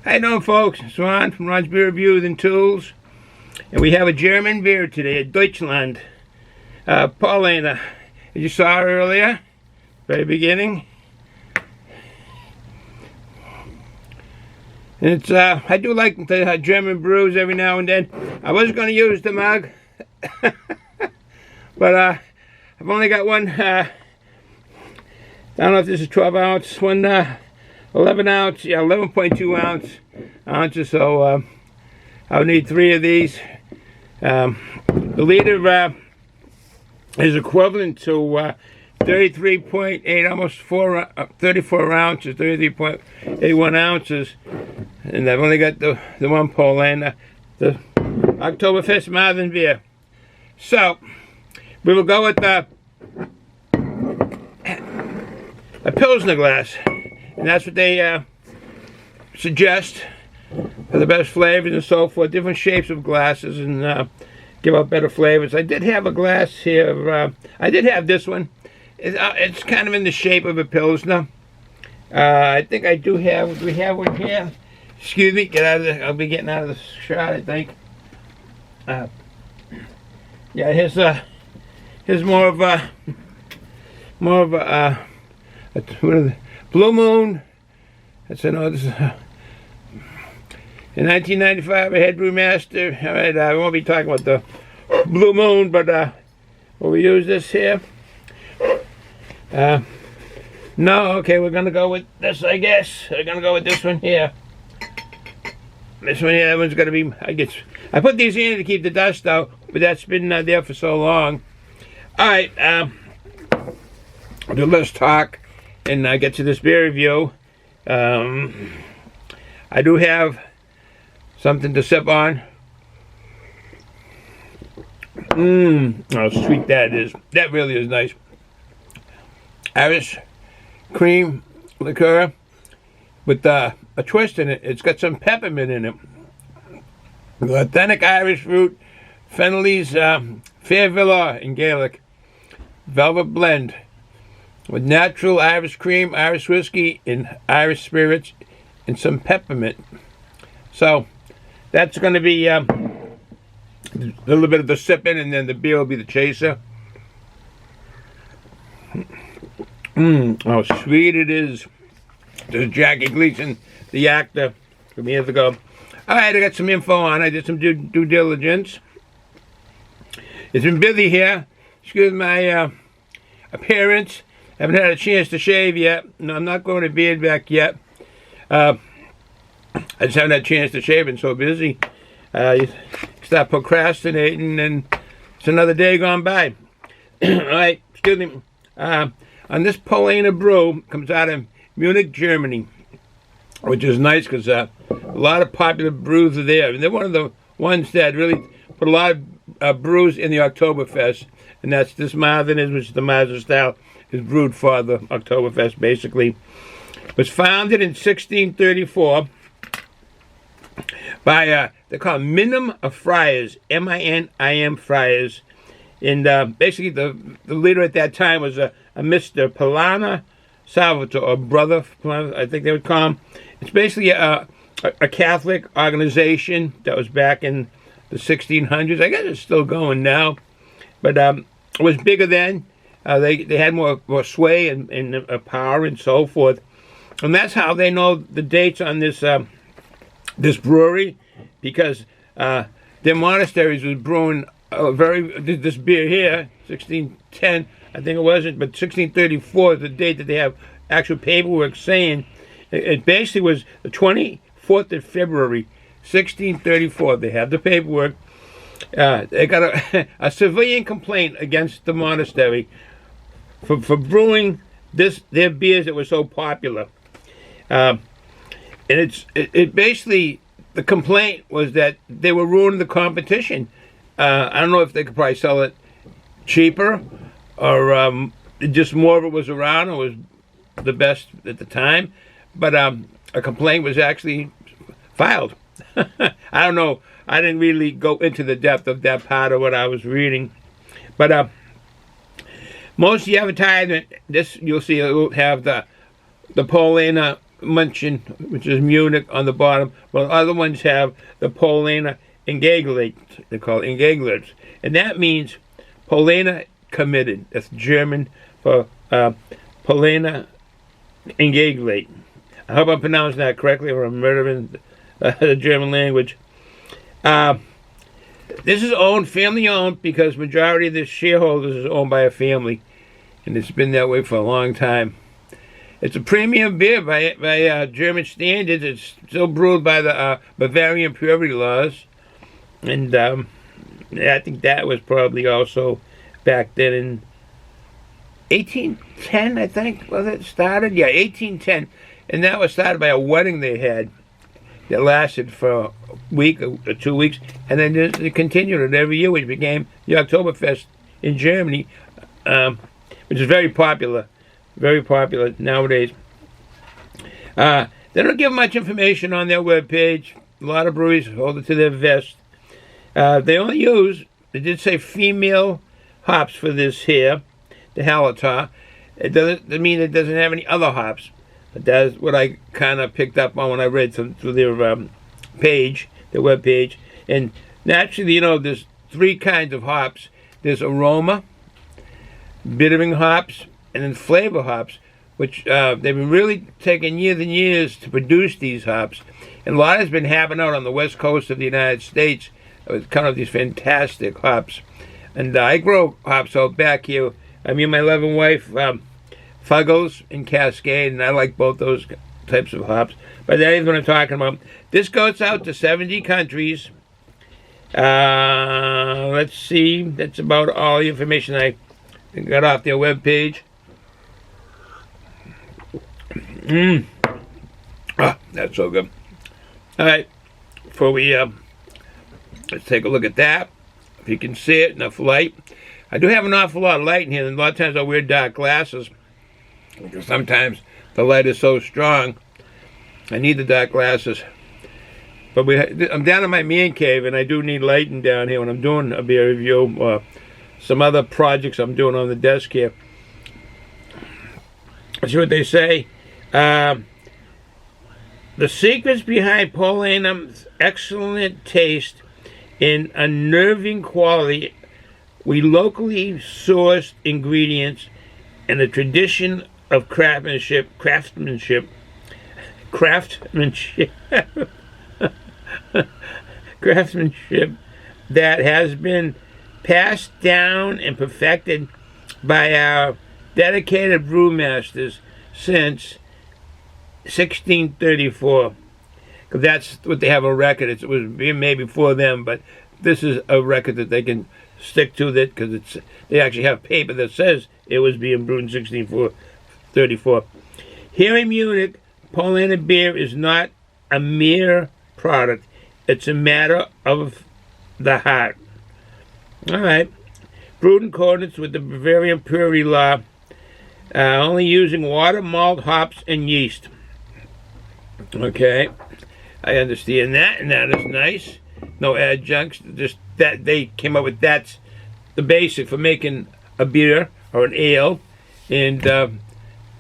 How you doing, folks? It's Ron from Ron's Beer Reviews and Tools. And we have a German beer today, a Deutschland. Paulaner, as you saw earlier, very beginning. And it's, I do like the German brews every now and then. I was going to use the mug, but I've only got one, I don't know if this is 12 ounce, one 11 ounce, yeah, 11.2 ounces, so I'll need 3 of these. The liter is equivalent to 33.8, almost 34 ounces, 33.81 ounces, and I've only got the one Paulaner, the Oktoberfest Marzen beer. So we will go with a Pilsner glass. And that's what they suggest for the best flavors and so forth. Different shapes of glasses and give out better flavors. I did have a glass here. I did have this one. It's kind of in the shape of a Pilsner. I think I do have. We have one here. Excuse me. Get out of the. I'll be getting out of the shot, I think. Yeah. Here's more of a. What are the? Blue Moon. That's another. In 1995, a head brewmaster. All right, I won't be talking about the Blue Moon, but will we use this here? No. Okay, we're gonna go with this, I guess. We're gonna go with this one here. This one here. That one's gonna be. I put these in to keep the dust out, but that's been there for so long. All right. Do less talk. And I get to this beer review. I do have something to sip on. How sweet that is. That really is nice. Irish cream liqueur with a twist in it. It's got some peppermint in it. The authentic Irish fruit, Fennelly's Fairvilla in Gaelic. Velvet blend. With natural Irish cream, Irish whiskey, and Irish spirits, and some peppermint. So that's going to be a little bit of the sipping, and then the beer will be the chaser. How sweet it is. There's Jackie Gleason, the actor from years ago. All right, I got some info on. I did some due diligence. It's been busy here. Excuse my appearance. Haven't had a chance to shave yet. No, I'm not going to beard back yet. I just haven't had a chance to shave. Been so busy. You start procrastinating, and it's another day gone by. All right, excuse me. On this Paulaner brew, comes out of Munich, Germany, which is nice because a lot of popular brews are there. And they're one of the ones that really put a lot of brews in the Oktoberfest, and that's this Marzen, which is the Marzen style. Is brewed for the Oktoberfest, basically. It was founded in 1634 by, they call them Minim of Friars, M-I-N-I-M Friars. And basically the leader at that time was a Mr. Paulaner Salvatore, or Brother, I think they would call him. It's basically a Catholic organization that was back in the 1600s. I guess it's still going now. But it was bigger then. They had more sway and power and so forth, and that's how they know the dates on this this brewery, because their monasteries was brewing this beer here, 1610, I think it wasn't, but 1634 is the date that they have actual paperwork saying. It basically was the 24th of February, 1634. They have the paperwork. They got a civilian complaint against the monastery for brewing their beers that were so popular, and it basically, the complaint was that they were ruining the competition. I don't know if they could probably sell it cheaper, or just more of it was around. It was the best at the time, but a complaint was actually filed. I don't know. I didn't really go into the depth of that part of what I was reading, but most of the advertisement, this you'll see, it will have the Paulaner München, which is Munich, on the bottom, while other ones have the Paulaner Engagement. They're called Engaglers. And that means Paulaner committed. That's German for Paulaner Engagement. I hope I'm pronouncing that correctly, or I'm murdering the German language. This is family owned, because majority of the shareholders is owned by a family, and it's been that way for a long time. It's a premium beer by German standards. It's still brewed by the Bavarian purity laws, and I think that was probably also back then in 1810. I think was it started? Yeah, 1810, and that was started by a wedding they had that lasted for a week or 2 weeks, and then they continued it every year, which became the Oktoberfest in Germany, which is very popular nowadays. They don't give much information on their webpage. A lot of breweries hold it to their vest. They did say female hops for this here, the Hallertau. It doesn't mean it doesn't have any other hops. But that's what I kind of picked up on when I read through their page, their web page. And naturally, there's 3 kinds of hops. There's aroma, bittering hops, and then flavor hops, which they've been really taking years and years to produce these hops. And a lot has been happening out on the west coast of the United States with kind of these fantastic hops. And I grow hops out back here. I mean, my loving wife, Fuggles and Cascade, and I like both those types of hops. But that is what I'm talking about. This goes out to 70 countries. Let's see. That's about all the information I got off their webpage. That's so good. All right. Before we let's take a look at that. If you can see it, enough light. I do have an awful lot of light in here, and a lot of times I wear dark glasses, because sometimes the light is so strong, I need the dark glasses. But I'm down in my man cave, and I do need lighting down here when I'm doing a beer review or some other projects I'm doing on the desk here. That's what they say. The secrets behind Paulaner's excellent taste and unnerving quality, we locally sourced ingredients and a tradition of craftsmanship that has been passed down and perfected by our dedicated brewmasters since 1634. Because that's what they have a record. It was being made before them, but this is a record that they can stick to, that because they actually have paper that says it was being brewed in 1634. Here in Munich, Paulaner beer is not a mere product. It's a matter of the heart. All right. Brewed in accordance with the Bavarian purity law, only using water, malt, hops, and yeast. Okay. I understand that, and that is nice. No adjuncts. Just that they came up with, that's the basic for making a beer or an ale, and they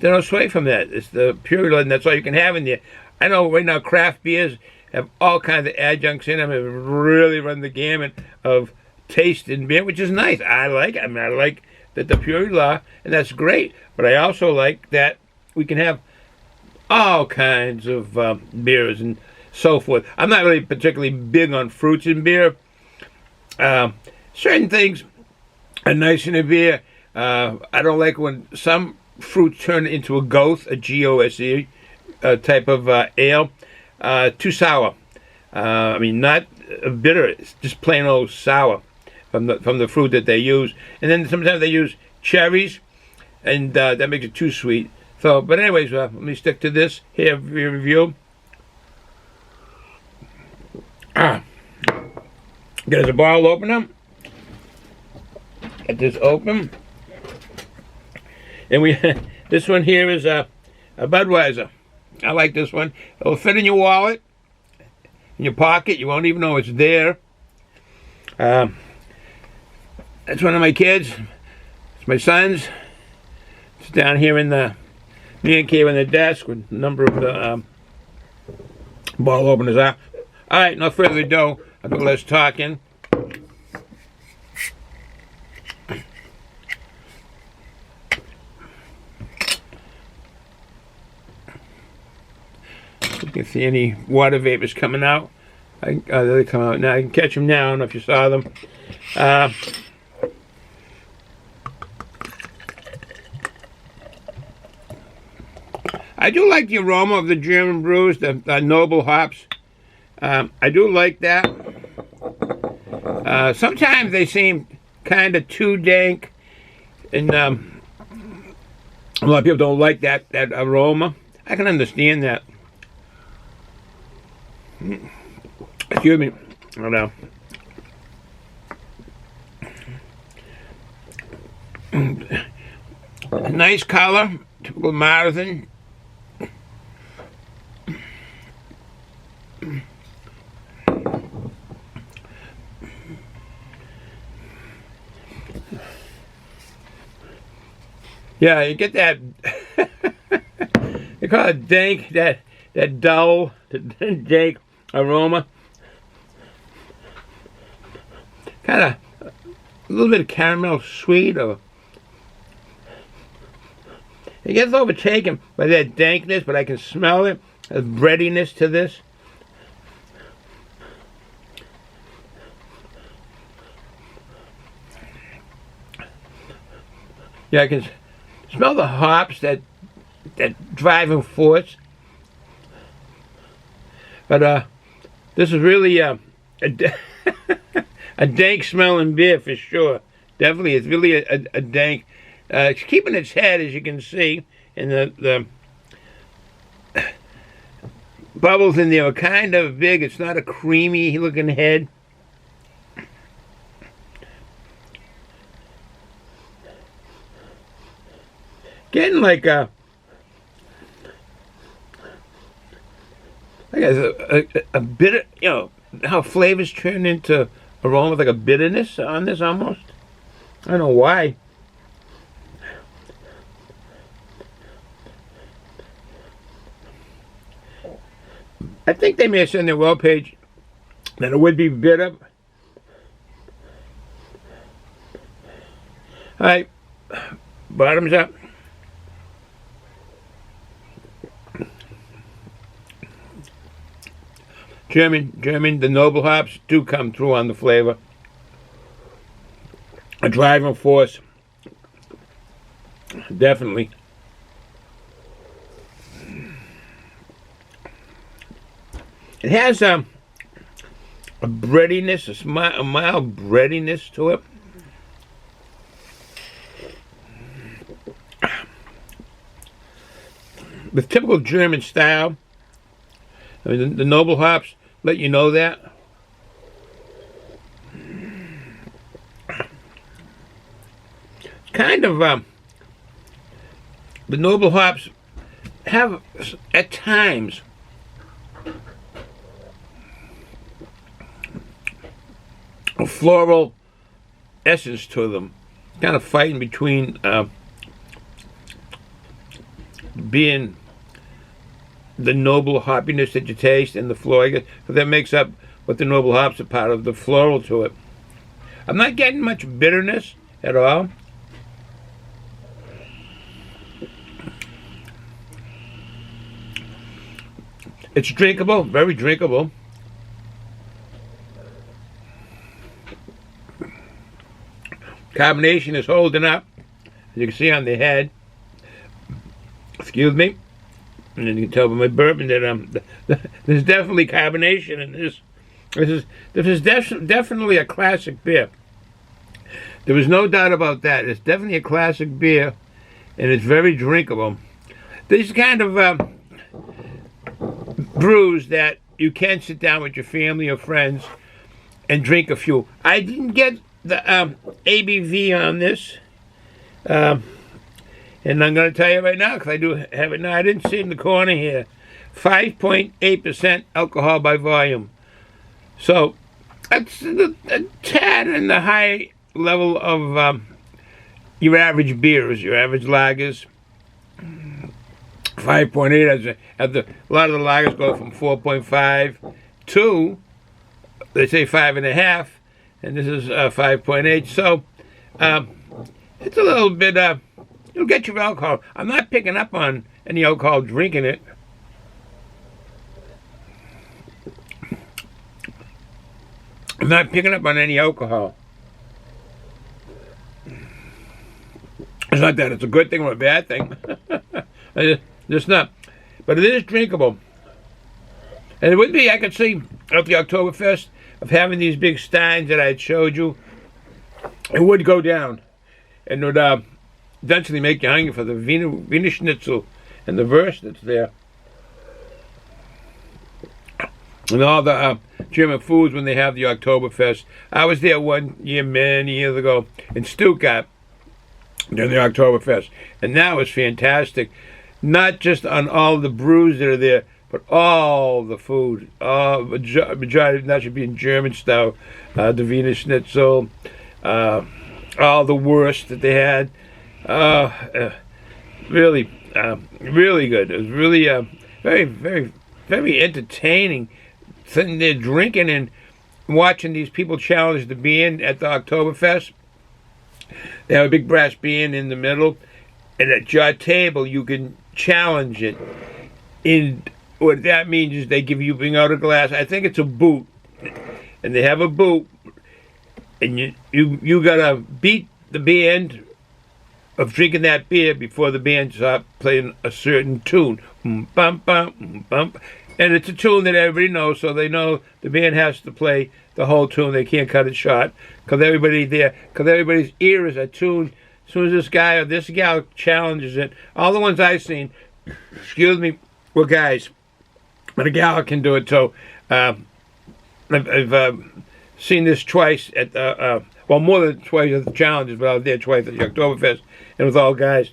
don't sway from that. It's the purity, and that's all you can have in there. I know right now craft beers have all kinds of adjuncts in them and really run the gamut of taste in beer, which is nice. I like it. I mean, I like that the purity law, and that's great. But I also like that we can have all kinds of beers and so forth. I'm not really particularly big on fruits in beer. Certain things are nice in a beer. I don't like when some fruits turn into a gose, a G-O-S-E type of ale. Too sour. I mean, not bitter. It's just plain old sour from the fruit that they use. And then sometimes they use cherries, and that makes it too sweet. So, but anyways, let me stick to this here review. Get us a bottle opener. Get this open. And this one here is a Budweiser. I like this one. It'll fit in your wallet, in your pocket. You won't even know it's there. That's one of my kids. It's my son's. It's down here in the Me and Kay on the desk with a number of the bottle openers out. All right, no further ado. I'll do less talking. You can see any water vapors coming out. They come out now. I can catch them now. I don't know if you saw them. I do like the aroma of the German brews, the noble hops. I do like that. Sometimes they seem kind of too dank, and a lot of people don't like that aroma. I can understand that. Excuse me. I don't know. Nice color, typical Marzen. Yeah, you get that. They call it dank, that dull, dank aroma. Kind of a little bit of caramel sweet, or it gets overtaken by that dankness, but I can smell it. There's breadiness to this. Yeah, I can smell the hops, that driving force. But this is really a dank smelling beer for sure. Definitely, it's really a dank. It's keeping its head, as you can see, and the bubbles in there are kind of big. It's not a creamy looking head. Getting like a bitter, you know, how flavors turn into aroma, like a bitterness on this almost. I don't know why. I think they may have said on their web page that it would be bitter. All right, bottoms up. German, the noble hops do come through on the flavor. A driving force, definitely. It has a breadiness, a mild breadiness to it. The typical German style. I mean, the noble hops let you know that. It's kind of the noble hops have at times a floral essence to them, kind of fighting between being the noble hoppiness that you taste and the floral. So that makes up what the noble hops are part of, the floral to it. I'm not getting much bitterness at all. It's drinkable, very drinkable. Carbonation is holding up, as you can see on the head. Excuse me. And then you can tell by my bourbon that there's definitely carbonation in this. This is definitely a classic beer. There was no doubt about that. It's definitely a classic beer, and it's very drinkable. These kind of brews that you can sit down with your family or friends and drink a few. I didn't get the ABV on this. And I'm going to tell you right now, because I do have it now. I didn't see it in the corner here. 5.8% alcohol by volume. So that's a tad in the high level of your average beers, your average lagers. 5.8. A lot of the lagers go from 4.5 to, they say 5.5, and this is 5.8. So it's a little bit, you'll get your alcohol. I'm not picking up on any alcohol drinking it. I'm not picking up on any alcohol. It's not that it's a good thing or a bad thing. Just not. But it is drinkable. And it would be, I could see, at the Oktoberfest, of having these big steins that I had showed you, it would go down. And would eventually make you hungry for the Wiener Schnitzel and the Wurst that's there. And all the German foods when they have the Oktoberfest. I was there one year, many years ago, in Stuttgart during the Oktoberfest. And that was fantastic. Not just on all the brews that are there, but all the food. Majority, that should be in German style. The Wiener Schnitzel, all the Wurst that they had. Really, really good. It was really very, very, very entertaining. Sitting there drinking and watching these people challenge the band at the Oktoberfest. They have a big brass band in the middle, and at your table you can challenge it. And what that means is they bring out a glass. I think it's a boot, and they have a boot, and you gotta beat the band of drinking that beer before the band starts playing a certain tune. Bum bum bum. And it's a tune that everybody knows, so they know the band has to play the whole tune. They can't cut it short, because everybody's ear is attuned. As soon as this guy or this gal challenges it, all the ones I've seen, excuse me, were guys. But a gal can do it too. I've seen this twice at well, more than twice at the challenges, but I was there twice at the Oktoberfest, and it was all guys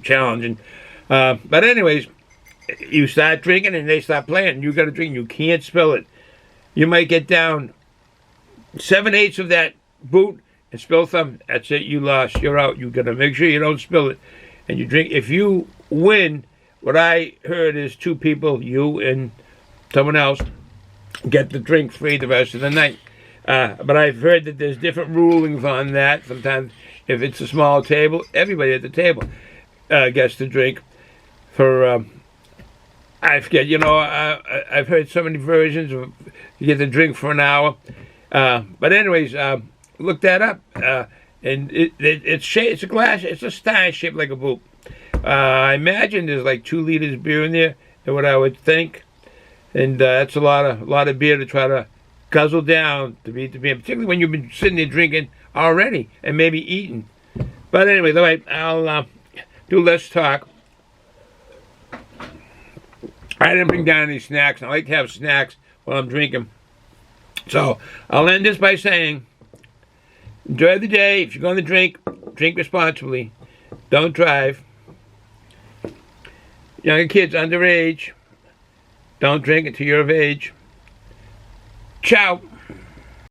challenging. But anyways, you start drinking and they start playing. You got to drink. You can't spill it. You might get down 7/8 of that boot and spill some. That's it. You lost. You're out. You got to make sure you don't spill it. And you drink. If you win, what I heard is 2 people, you and someone else, get the drink free the rest of the night. But I've heard that there's different rulings on that. Sometimes if it's a small table, everybody at the table gets the drink for... I forget, I've heard so many versions of you get the drink for an hour. But anyways, look that up. And it's a glass, it's a stein shaped like a boot. I imagine there's like 2 liters of beer in there, is what I would think. And that's a lot of beer to try to guzzle down to beat the beer, particularly when you've been sitting there drinking already and maybe eating. But anyway, the way I'll do less talk. I didn't bring down any snacks. I like to have snacks while I'm drinking. So I'll end this by saying, enjoy the day. If you're going to drink responsibly. Don't drive. Younger kids underage, don't drink until you're of age. Ciao.